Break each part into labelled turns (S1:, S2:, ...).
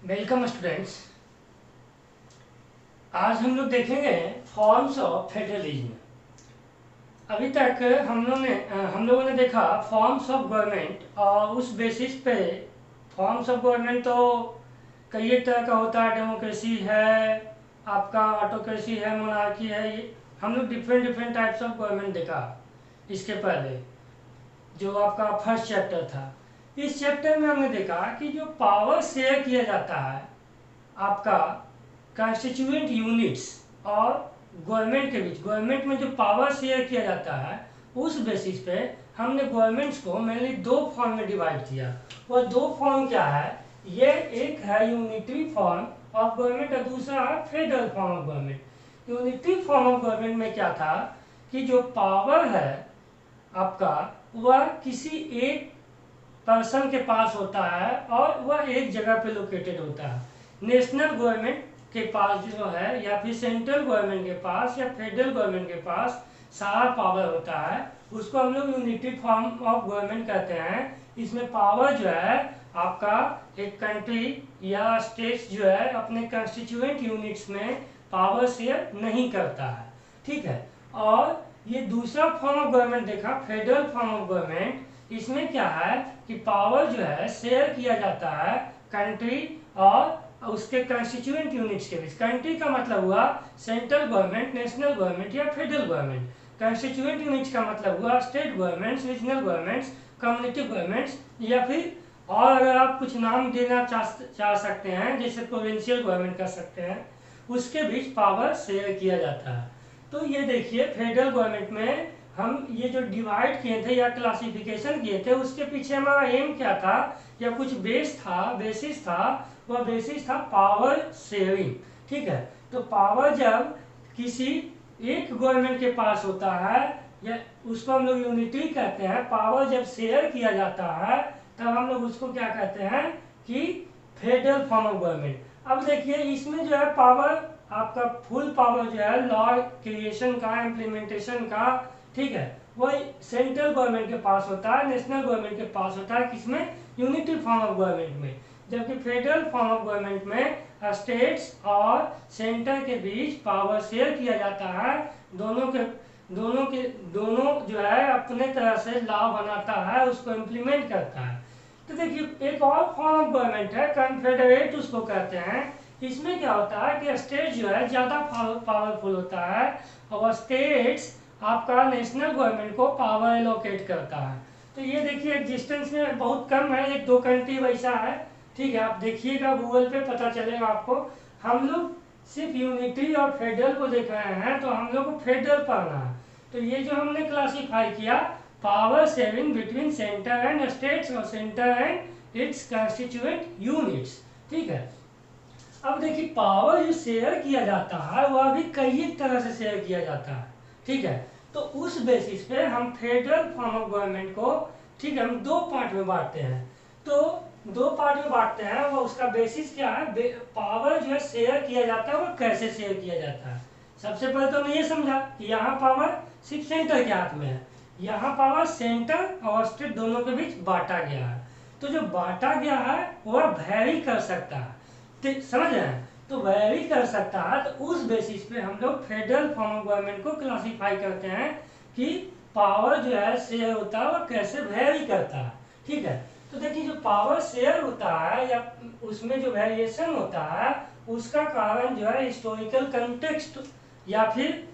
S1: Welcome students. आज हम लोग देखेंगे फॉर्म्स ऑफ फेडरलिज्म। अभी तक हम लोगों ने देखा फॉर्म्स ऑफ गवर्नमेंट, और उस बेसिस पे फॉर्म्स ऑफ गवर्नमेंट तो कई एक तरह का होता है। डेमोक्रेसी है, आपका ऑटोक्रेसी है, मोनार्की है। ये हम लोग different different types of government देखा इसके पहले, जो आपका फर्स्ट चैप्टर था। इस चैप्टर में हमने देखा कि जो पावर शेयर किया जाता है आपका कंस्टिट्यूएंट यूनिट्स और गवर्नमेंट के बीच, गवर्नमेंट में जो पावर शेयर किया जाता है उस बेसिस पे हमने गवर्नमेंट्स को मेनली दो फॉर्म में डिवाइड किया। वह दो फॉर्म क्या है? ये एक है यूनिटरी फॉर्म ऑफ गवर्नमेंट और दूसरा है federal form of government. Unitary form of government में क्या था कि जो पावर है आपका वह किसी एक पर्सन के पास होता है और वह एक जगह पे लोकेटेड होता है। नेशनल गवर्नमेंट के पास जो है, या फिर सेंट्रल गवर्नमेंट के पास या फेडरल गवर्नमेंट के पास सारा पावर होता है, उसको हम लोग यूनिटी फॉर्म ऑफ गवर्नमेंट कहते हैं। इसमें पावर जो है आपका एक कंट्री या स्टेट्स जो है अपने कंस्टिट्यूएंट यूनिट्स में पावर शेयर नहीं करता है, ठीक है। और ये दूसरा फॉर्म ऑफ गवर्नमेंट देखा, फेडरल फॉर्म ऑफ गवर्नमेंट। इसमें क्या है कि पावर जो है शेयर किया जाता है कंट्री और उसके कंस्टिट्यूएंट यूनिट्स के बीच। कंट्री का मतलब हुआ सेंट्रल गवर्नमेंट, नेशनल गवर्नमेंट या फेडरल गवर्नमेंट। कंस्टिट्यूएंट यूनिट्स का मतलब हुआ state governments, regional governments, community governments, या फिर और अगर आप कुछ नाम देना चाह सकते हैं जैसे प्रोविंशियल गवर्नमेंट कर सकते हैं, उसके बीच पावर शेयर किया जाता है। तो ये देखिए फेडरल गवर्नमेंट में हम ये जो डिवाइड किए थे या क्लासिफिकेशन किए थे, उसके पीछे हमारा एम क्या था या कुछ बेसिस था। वह बेसिस था पावर शेयरिंग, ठीक है। तो पावर जब किसी एक गवर्नमेंट के पास होता है या उसको हम लोग यूनिटी कहते हैं, पावर जब शेयर किया जाता है तब हम लोग उसको क्या कहते हैं कि फेडरल फॉर्म ऑफ गवर्नमेंट। अब देखिए इसमें जो है पावर आपका फुल पावर जो है लॉ क्रिएशन का, इम्प्लीमेंटेशन का, ठीक है, वो सेंट्रल गवर्नमेंट के पास होता है, नेशनल गवर्नमेंट के पास होता है। किसमें? यूनिटी फॉर्म ऑफ गवर्नमेंट में। जबकि फेडरल फॉर्म ऑफ गवर्नमेंट में स्टेट्स और सेंटर के बीच पावर शेयर किया जाता है। दोनों जो है अपने तरह से लॉ बनाता है, उसको इम्प्लीमेंट करता है। तो देखिए एक और फॉर्म ऑफ गवर्नमेंट है कन्फेडरेट, उसको कहते हैं। इसमें क्या होता है कि स्टेट जो है ज्यादा पावरफुल होता है और स्टेट्स आपका नेशनल गवर्नमेंट को पावर एलोकेट करता है। तो ये देखिए एग्जिस्टेंस में बहुत कम है, एक दो कंट्री वैसा है, ठीक है। आप देखिएगा गूगल पे पता चलेगा आपको। हम लोग सिर्फ यूनिटी और फेडरल को देख रहे हैं, तो हम लोग को फेडरल पढ़ना है। तो ये जो हमने क्लासीफाई किया power sharing between centre and states और centre and its constituent units, ठीक है। अब देखिए पावर जो शेयर किया जाता है वह भी कई तरह से शेयर किया जाता है, ठीक है। तो उस बेसिस पे हम फेडरल फॉर्म ऑफ गवर्नमेंट को, ठीक है, हम दो पार्ट में बांटते हैं। तो दो पार्ट में बांटते हैं, वो उसका बेसिस क्या है, पावर जो है शेयर किया जाता है वो कैसे शेयर किया जाता है। सबसे पहले तो हमने ये समझा कि यहाँ पावर सिर्फ सेंटर के हाथ में है, यहाँ पावर सेंटर और स्टेट दोनों के बीच बांटा गया है। तो जो बांटा गया है वह वैरी कर सकता है, ठीक, समझ रहे हैं। तो वैरी कर सकता है, तो उस बेसिस पे हम लोग फेडरल फॉर्म ऑफ गवर्नमेंट को क्लासिफाई करते हैं कि पावर जो है शेयर होता है वह कैसे वैरी करता है, ठीक है। तो देखिए जो पावर शेयर होता है या उसमें जो वेरिएशन होता है उसका कारण जो है हिस्टोरिकल कंटेक्स्ट या फिर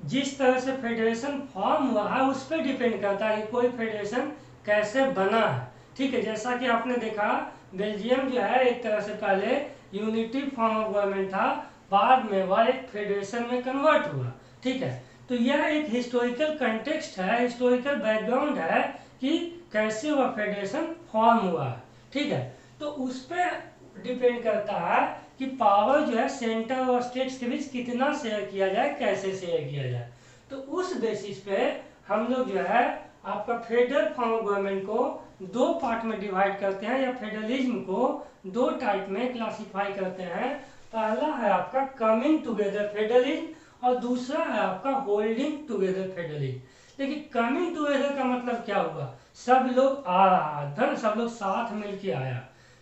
S1: जिस तरह से फेडरेशन फॉर्म हुआ है उस पर डिपेंड करता है कि कोई फेडरेशन कैसे बना है, ठीक है। जैसा कि आपने देखा बेल्जियम जो है एक तरह से पहले यूनिटी फॉर्म ऑफ गवर्नमेंट था, बाद में वह एक फेडरेशन में कन्वर्ट हुआ, ठीक है। तो यह एक हिस्टोरिकल कंटेक्स्ट है, हिस्टोरिकल बैकग्राउंड है कि कैसे वह फेडरेशन फॉर्म हुआ है, ठीक है। तो उस पर डिपेंड करता है कि पावर जो है सेंटर और स्टेट्स के बीच कितना शेयर किया जाए, कैसे शेयर किया जाए। तो उस बेसिस पे हम लोग जो है आपका फेडरल फॉर्म ऑफ गवर्नमेंट को दो पार्ट में डिवाइड करते हैं या फेडरलिज्म को दो टाइप में क्लासिफाई करते हैं। पहला है आपका कमिंग टुगेदर फेडरलिज्म और दूसरा है आपका होल्डिंग टुगेदर फेडरलिज्म। देखिए कमिंग टुगेदर का मतलब क्या हुआ, सब लोग आ रहा, धन सब लोग साथ मिलके आया।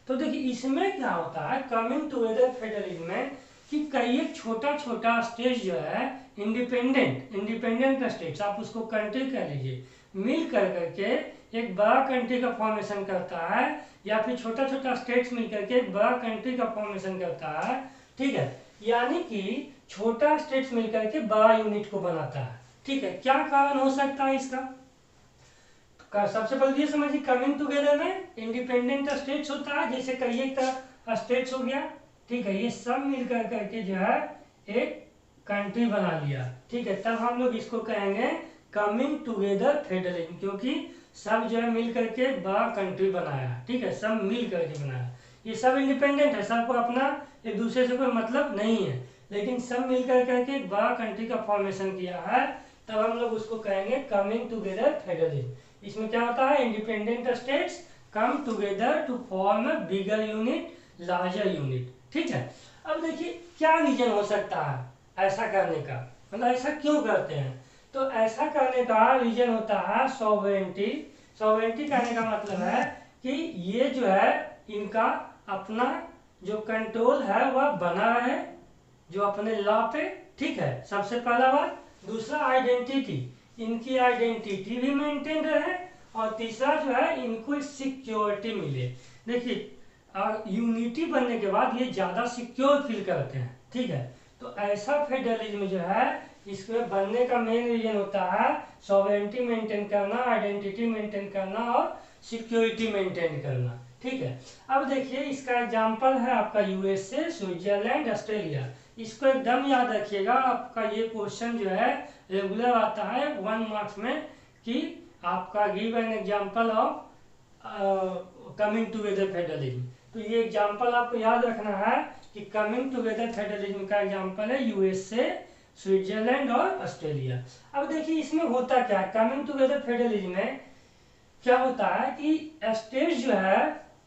S1: तो देखिए इसमें क्या होता है कमिंग टुगेदर फेडरलिज्म में कि कई एक छोटा छोटा स्टेट जो है इंडिपेंडेंट स्टेट्स, आप उसको कंट्री कह लीजिए, मिल कर करके एक बड़ा कंट्री का फॉर्मेशन करता है, या फिर छोटा छोटा स्टेट्स मिल करके एक बड़ा कंट्री का फॉर्मेशन करता है। ठीक है, यानी कि छोटा स्टेट्स मिल करके बड़ा यूनिट को बनाता है। ठीक है, क्या कारण हो सकता है इसका? सबसे पहले ये समझिए कमिंग टुगेदर में इंडिपेंडेंट स्टेट्स होता है, जैसे कई एक स्टेट्स हो गया। ठीक है, ये सब मिल कर करके जो है एक कंट्री बना लिया। ठीक है, तब हम लोग इसको कहेंगे कमिंग टुगेदर फेडरलिज्म, क्योंकि सब जो है मिल करके बड़ा कंट्री बनाया। ठीक है, सब मिल करके बनाया। ये सब इंडिपेंडेंट है, सबको अपना एक दूसरे से कोई मतलब नहीं है, लेकिन सब मिल कर करके एक बड़ा कंट्री का फॉर्मेशन किया है, तब हम लोग उसको कहेंगे कमिंग टुगेदर फेडरलिज्म। इसमें क्या होता है independent states come together to form a bigger unit, larger unit. ठीक है, अब देखिए क्या रीजन हो सकता है ऐसा करने का, मतलब ऐसा क्यों करते हैं? तो ऐसा करने का रीजन होता है सॉवरेंटी। सॉवरेंटी कहने का मतलब है कि ये जो है इनका अपना जो कंट्रोल है वह बना रहे जो अपने लॉ पे। ठीक है, सबसे पहला बात। दूसरा आइडेंटिटी, इनकी आइडेंटिटी भी मेंटेन रहे, और तीसरा जो है इनको सिक्योरिटी मिले। देखिए यूनिटी बनने के बाद ये ज्यादा सिक्योर फील करते हैं। ठीक है, तो ऐसा फेडरलिज्म जो है इसमें बनने का मेन रीजन होता है सॉवरेंटी मेंटेन करना, आइडेंटिटी मेंटेन करना और सिक्योरिटी मेंटेन करना। ठीक है, अब देखिए इसका एग्जांपल है आपका यूएसए, स्विट्जरलैंड, ऑस्ट्रेलिया। इसको एकदम याद रखिएगा, आपका ये क्वेश्चन जो है रेगुलर आता है 1 मार्क्स में कि आपका give an example of coming together federalism. तो ये एग्जांपल आपको याद रखना है कि कमिंग टुगेदर फेडरलिज्म का एग्जांपल है यूएसए, स्विट्जरलैंड और ऑस्ट्रेलिया। अब देखिए इसमें होता क्या है कमिंग टुगेदर फेडरलिज्म में, क्या होता है कि स्टेट जो है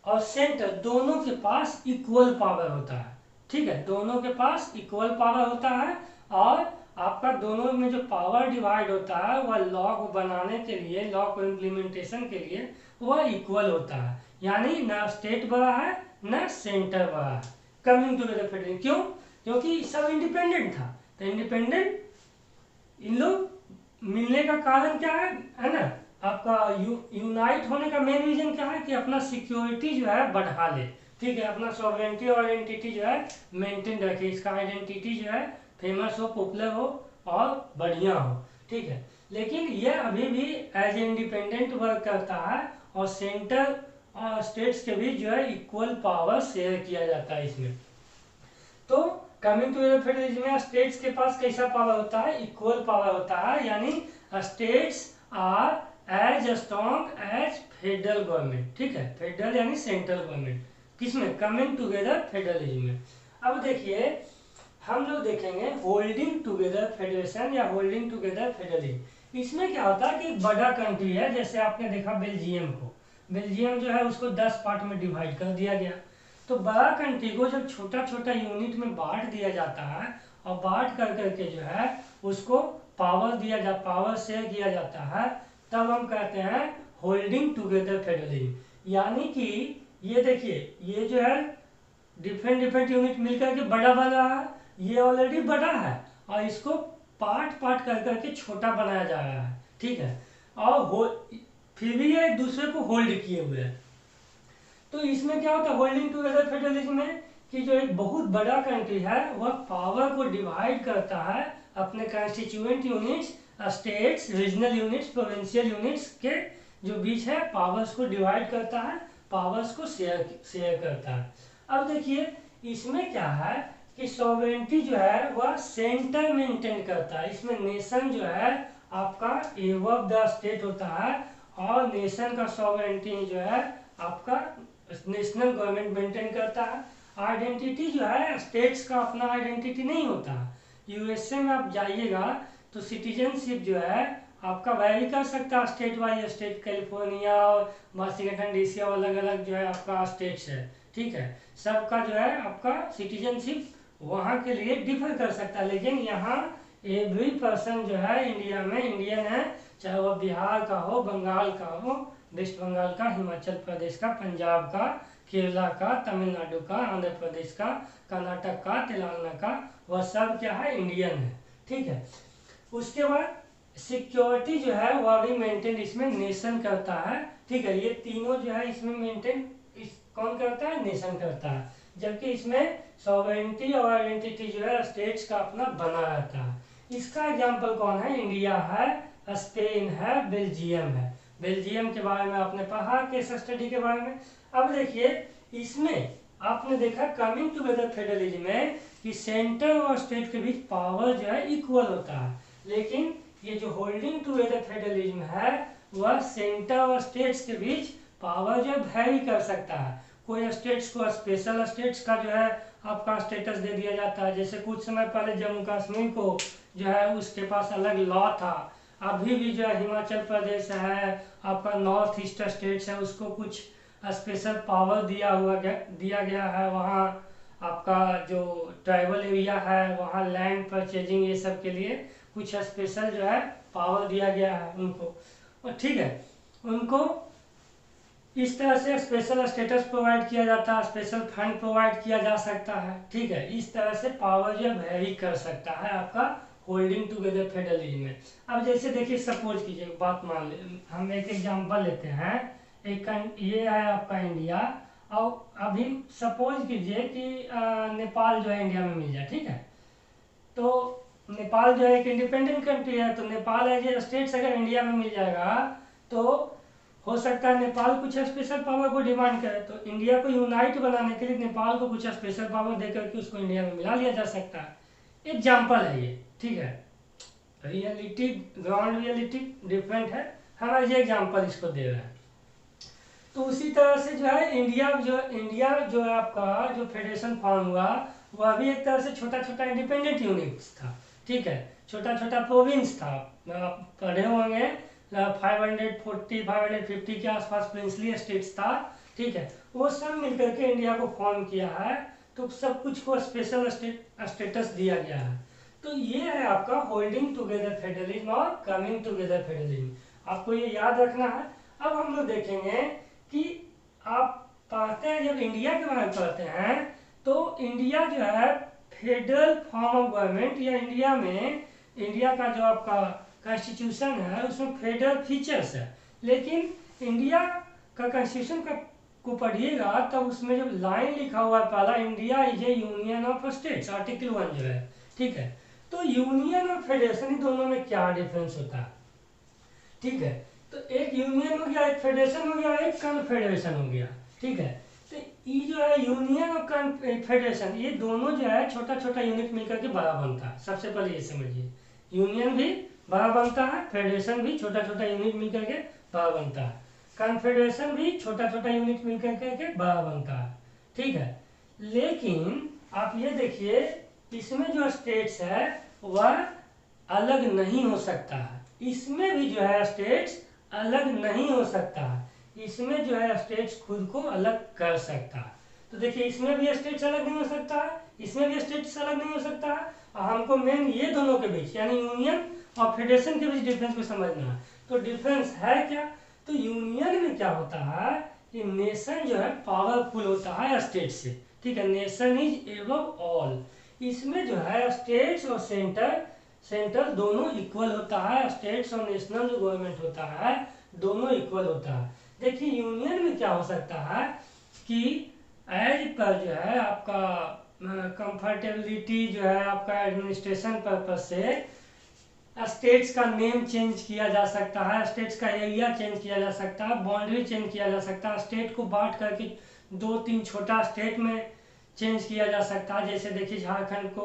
S1: और सेंटर दोनों के पास इक्वल पावर होता है। ठीक है, दोनों के पास इक्वल पावर होता है, और आपका दोनों में जो पावर डिवाइड होता है वह लॉ को बनाने के लिए, लॉ को इम्प्लीमेंटेशन के लिए वह इक्वल होता है। यानी ना स्टेट बड़ा है ना सेंटर बड़ा है कमिंग टुगेदर फेडरलिज्म। क्यों? क्योंकि सब इंडिपेंडेंट था, तो इंडिपेंडेंट इन लोग मिलने का कारण क्या है ना, आपका यूनाइट होने का मेन रीजन क्या है कि अपना सिक्योरिटी जो है बढ़ा ले। ठीक है, अपना सॉवरेंटी और आइडेंटिटी जो है मेंटेन रखे, इसका आइडेंटिटी जो है फेमस हो, पॉपुलर हो और बढ़िया हो। ठीक है, लेकिन ये अभी भी एज इंडिपेंडेंट वर्क करता है, और सेंटर और स्टेट्स के बीच जो है इक्वल पावर शेयर किया जाता है इसमें। तो कमिंग टू फेडरलिज्म में स्टेट्स के पास कैसा पावर होता है? इक्वल पावर होता है, यानी states are as strong as federal government. ठीक है, फेडरल यानी सेंट्रल गवर्नमेंट, किसमें? कमिंग टुगेदर फेडरलिज्म में। अब देखिए हम लोग देखेंगे होल्डिंग टुगेदर फेडरेशन या होल्डिंग टुगेदर फेडरलिज्म। इसमें क्या होता है कि एक बड़ा कंट्री है, जैसे आपने देखा बेल्जियम को, बेल्जियम जो है उसको 10 पार्ट में डिवाइड कर दिया गया। तो बड़ा कंट्री को जब छोटा छोटा यूनिट में बांट दिया जाता है, और बांट कर करके जो है उसको पावर शेयर किया जाता है, तब हम कहते हैं होल्डिंग टुगेदर फेडरलिज्म। यानी कि ये देखिए ये जो है डिफरेंट यूनिट मिलकर के बड़ा बना है, ये ऑलरेडी बड़ा है और इसको पार्ट पार्ट कर करके छोटा बनाया जा रहा है। ठीक है, और फिर भी ये एक दूसरे को होल्ड किए हुए हैं। तो इसमें क्या होता है होल्डिंग टुगेदर फेडरलिज्म में कि जो एक बहुत बड़ा कंट्री है वह पावर को डिवाइड करता है अपने constituent units, states, regional units, provincial units के जो बीच है पावर्स को डिवाइड करता है, पावर्स को शेयर करता है। अब देखिए इसमें क्या है कि सॉवरेंटी जो है वह सेंटर मेंटेन करता है। इसमें नेशन जो है आपका एबव द स्टेट होता है, और नेशन का सॉवरेंटी जो है आपका नेशनल गवर्नमेंट मेंटेन करता है। आइडेंटिटी जो है स्टेट्स का अपना आइडेंटिटी नहीं होता। यूएसए में आप जाइएगा तो सिटीजनशिप जो है आपका वैरी कर सकता है स्टेट वाइज, स्टेट कैलिफोर्निया और वाशिंगटन डीसी और अलग अलग जो है आपका स्टेट्स है। ठीक है, सबका जो है आपका सिटीजनशिप वहाँ के लिए डिफर कर सकता है, लेकिन यहाँ एवरी पर्सन जो है इंडिया में इंडियन है, चाहे वह बिहार का हो, बंगाल का हो, वेस्ट बंगाल का, हिमाचल प्रदेश का, पंजाब का, केरला का, तमिलनाडु का, आंध्र प्रदेश का, कर्नाटक का, तेलंगाना का, वह सब क्या है, इंडियन है। ठीक है, उसके बाद सिक्योरिटी जो है वह भी मेंटेन इसमें नेशन करता है। ठीक है, ये तीनों जो है इसमें मेंटेन कौन करता है, नेशन करता है, जबकि इसमें सॉवरेनिटी और आइडेंटिटी जो है स्टेट्स का अपना बना रहता है। इसका एग्जांपल कौन है, इंडिया है, स्पेन है, बेल्जियम है। बेल्जियम के बारे में आपने पढ़ा केस स्टडी के बारे में। अब देखिए इसमें आपने देखा कमिंग टुगेदर फेडरलिज्म में कि सेंटर और स्टेट के बीच पावर जो है इक्वल होता है, लेकिन ये जो होल्डिंग टुगेदर फेडरलिज्म है वह सेंटर और स्टेट्स के बीच पावर जो वेरी कर सकता है। कोई स्टेट्स को स्पेशल स्टेट्स का जो है आपका स्टेटस दे दिया जाता है, जैसे कुछ समय पहले जम्मू कश्मीर को जो है उसके पास अलग लॉ था। अभी भी जो है हिमाचल प्रदेश है, आपका नॉर्थ ईस्ट स्टेट्स है, उसको कुछ स्पेशल पावर दिया गया है। वहाँ आपका जो ट्राइबल एरिया है वहाँ लैंड परचेजिंग ये सब के लिए कुछ स्पेशल जो है पावर दिया गया है उनको। और ठीक है, उनको इस तरह से स्पेशल स्टेटस प्रोवाइड किया जाता है, स्पेशल फंड प्रोवाइड किया जा सकता है। ठीक है, इस तरह से पावर जो वेरी कर सकता है आपका होल्डिंग टुगेदर फेडरलिज्म में। अब जैसे देखिए सपोज कीजिए, बात मान ले, हम एक एग्जांपल लेते हैं। एक ये है आपका इंडिया, और अभी सपोज कीजिए कि नेपाल जो है इंडिया में मिल जाए। ठीक है, तो नेपाल जो है एक इंडिपेंडेंट कंट्री है, तो नेपाल एज ए स्टेट्स अगर इंडिया में मिल जाएगा तो हो सकता है नेपाल कुछ स्पेशल पावर को डिमांड करे, तो इंडिया को यूनाइट बनाने के लिए नेपाल को कुछ स्पेशल पावर देकर के उसको इंडिया में मिला लिया जा सकता है। एग्जाम्पल है ये। ठीक है, रियलिटी ग्राउंड रियलिटी डिफरेंट है, हम एज एग्जाम्पल इसको दे रहे हैं। तो उसी तरह से जो है इंडिया जो है आपका जो फेडरेशन फॉर्म हुआ वह भी एक तरह से छोटा छोटा इंडिपेंडेंट यूनिट्स था। ठीक है, छोटा छोटा प्रोविंस था, आप पढ़े होंगे 550 के आसपास प्रिंसली स्टेट्स था। ठीक है, वो सब मिलकर के इंडिया को फॉर्म किया है, तो सब कुछ को स्पेशल स्टेटस दिया गया है। तो ये है आपका होल्डिंग टुगेदर फेडरलिज्म और कमिंग टुगेदर फेडरलिज्म, आपको ये याद रखना है। अब हम लोग देखेंगे कि आप पढ़ते हैं, जब इंडिया के बारे में पढ़ते हैं तो इंडिया जो है फेडरल फॉर्म ऑफ गवर्नमेंट, या इंडिया का जो आपका कॉन्स्टिट्यूशन है उसमें फेडरल फीचर्स है, लेकिन इंडिया का कॉन्स्टिट्यूशन को पढ़िएगा तब उसमें जब लाइन लिखा हुआ है पहला, India is A union of states, article 1 जो है। ठीक है, तो यूनियन और फेडरेशन दोनों में क्या डिफरेंस होता है। ठीक है, तो एक यूनियन हो गया, एक फेडरेशन हो गया, एक कन्फेडरेशन हो गया। ठीक है, तो ये जो है यूनियन और फेडरेशन ये दोनों जो है छोटा छोटा यूनिट मिलकर के बड़ा बनता है। सबसे पहले ये समझिए, यूनियन भी बड़ा बनता है, फेडरेशन भी छोटा छोटा यूनिट मिलकर के बड़ा बनता है, कन्फेडरेशन भी छोटा छोटा यूनिट मिलकर के बड़ा बनता है। ठीक है, लेकिन आप ये देखिए इसमें जो स्टेट्स है वह अलग नहीं हो सकता है, इसमें भी जो है स्टेट्स अलग नहीं हो सकता है, इसमें जो है स्टेट्स खुद को अलग कर सकता है। तो देखिए इसमें भी स्टेट्स अलग नहीं हो सकता है, इसमें भी स्टेट्स अलग नहीं हो सकता है, और हमको मेन ये दोनों के बीच यानी यूनियन और फेडरेशन के बीच डिफरेंस को समझना है। तो डिफरेंस है क्या, तो यूनियन में क्या होता है कि नेशन जो है पावरफुल होता है स्टेट से। ठीक है, नेशन इज एबव ऑल। इसमें जो है स्टेट्स और सेंटर दोनों इक्वल होता है, स्टेट्स और नेशनल जो गवर्नमेंट होता है दोनों इक्वल होता है। देखिए यूनियन में क्या हो सकता है कि एज पर जो है आपका कंफर्टेबिलिटी जो है आपका एडमिनिस्ट्रेशन पर्पज से स्टेट्स का नेम चेंज किया जा सकता है, स्टेट्स का एरिया चेंज किया जा सकता है, बाउंड्री चेंज किया जा सकता है, स्टेट को बांट करके 2-3 छोटा स्टेट में चेंज किया जा सकता है। जैसे देखिए झारखंड को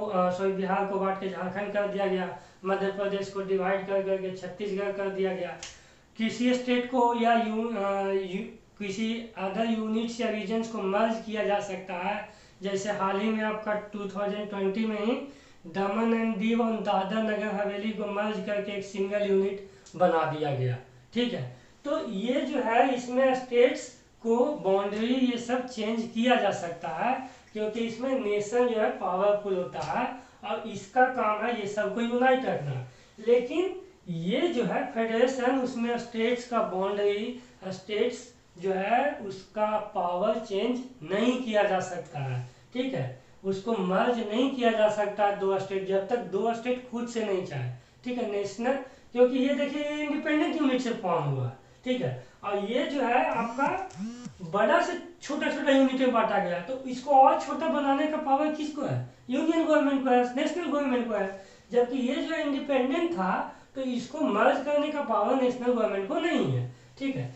S1: बिहार को बांट के झारखंड कर दिया गया, मध्य प्रदेश को डिवाइड कर करके छत्तीसगढ़ कर दिया गया। किसी स्टेट को या किसी अदर यूनिट्स या रीजन्स को मर्ज किया जा सकता है, जैसे हाल ही में आपका 2020 में ही दमन एंड दीव और दादर नगर हवेली को मर्ज करके एक सिंगल यूनिट बना दिया गया। ठीक है, तो ये जो है इसमें स्टेट्स को बाउंड्री ये सब चेंज किया जा सकता है, क्योंकि इसमें नेशन जो है पावरफुल होता है और इसका काम है ये सबको यूनाइट रखना। लेकिन ये जो है फेडरेशन उसमें स्टेट्स का बाउंड्री स्टेट्स जो है उसका पावर चेंज नहीं किया जा सकता है, ठीक है। उसको मर्ज नहीं किया जा सकता दो स्टेट, जब तक दो स्टेट खुद से नहीं चाहे, ठीक है। नेशनल, क्योंकि ये देखिए इंडिपेंडेंट यूनिट से फॉर्म हुआ, ठीक है। और ये जो है आपका बड़ा से छोटा छोटा यूनिट में बांटा गया, तो इसको और छोटा बनाने का पावर किसको है? यूनियन गवर्नमेंट को है, नेशनल गवर्नमेंट को है। जबकि ये जो इंडिपेंडेंट था तो इसको मर्ज करने का पावर नेशनल गवर्नमेंट को नहीं है, ठीक है।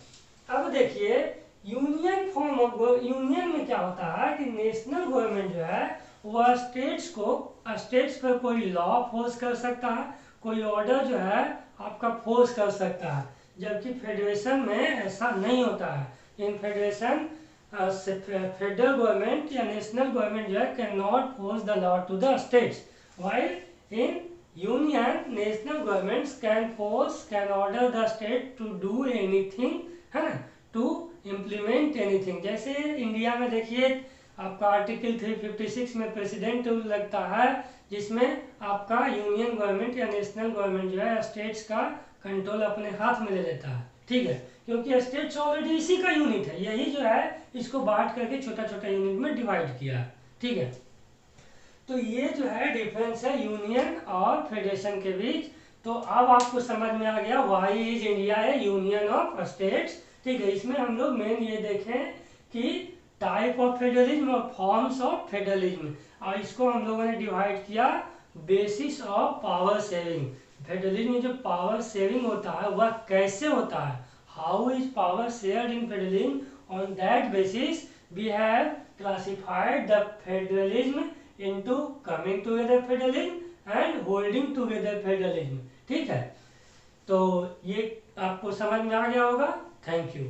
S1: अब देखिए यूनियन फॉर्म ऑफ यूनियन में क्या होता है कि नेशनल गवर्नमेंट जो है वह स्टेट्स पर कोई लॉ फोर्स कर सकता है, कोई ऑर्डर जो है आपका फोर्स कर सकता है। जबकि फेडरेशन में ऐसा नहीं होता है। इन फेडरेशन फेडरल गवर्नमेंट या नेशनल गवर्नमेंट जो है can not force the law to the states, while in union national governments can order the state to do anything, है ना, टू इम्प्लीमेंट एनीथिंग। जैसे इंडिया में देखिए आपका आर्टिकल 356 में प्रेसिडेंट लगता है, जिसमें आपका यूनियन गवर्नमेंट या नेशनल गवर्नमेंट जो है स्टेट्स का कंट्रोल अपने हाथ में ले लेता है, ठीक है। क्योंकि स्टेट्स ऑलरेडी इसी का यूनिट है, यही जो है इसको बांट करके छोटा छोटा यूनिट में डिवाइड किया, ठीक है। तो ये जो है डिफरेंस है यूनियन और फेडरेशन के बीच। तो अब आपको समझ में आ गया व्हाई इज इंडिया है यूनियन ऑफ स्टेट्स, ठीक है। इसमें हम लोग मेन ये देखें कि टाइप ऑफ फेडरलिज्म और फॉर्म्स ऑफ फेडरलिज्म, और इसको हम लोगों ने डिवाइड किया basis of power sharing. Federalism में जो पावर शेयरिंग होता है वह कैसे होता है, how is power shared in federalism, on that basis we have classified the federalism into coming together federalism and holding together federalism, ठीक है। तो ये आपको समझ में आ गया होगा। Thank you.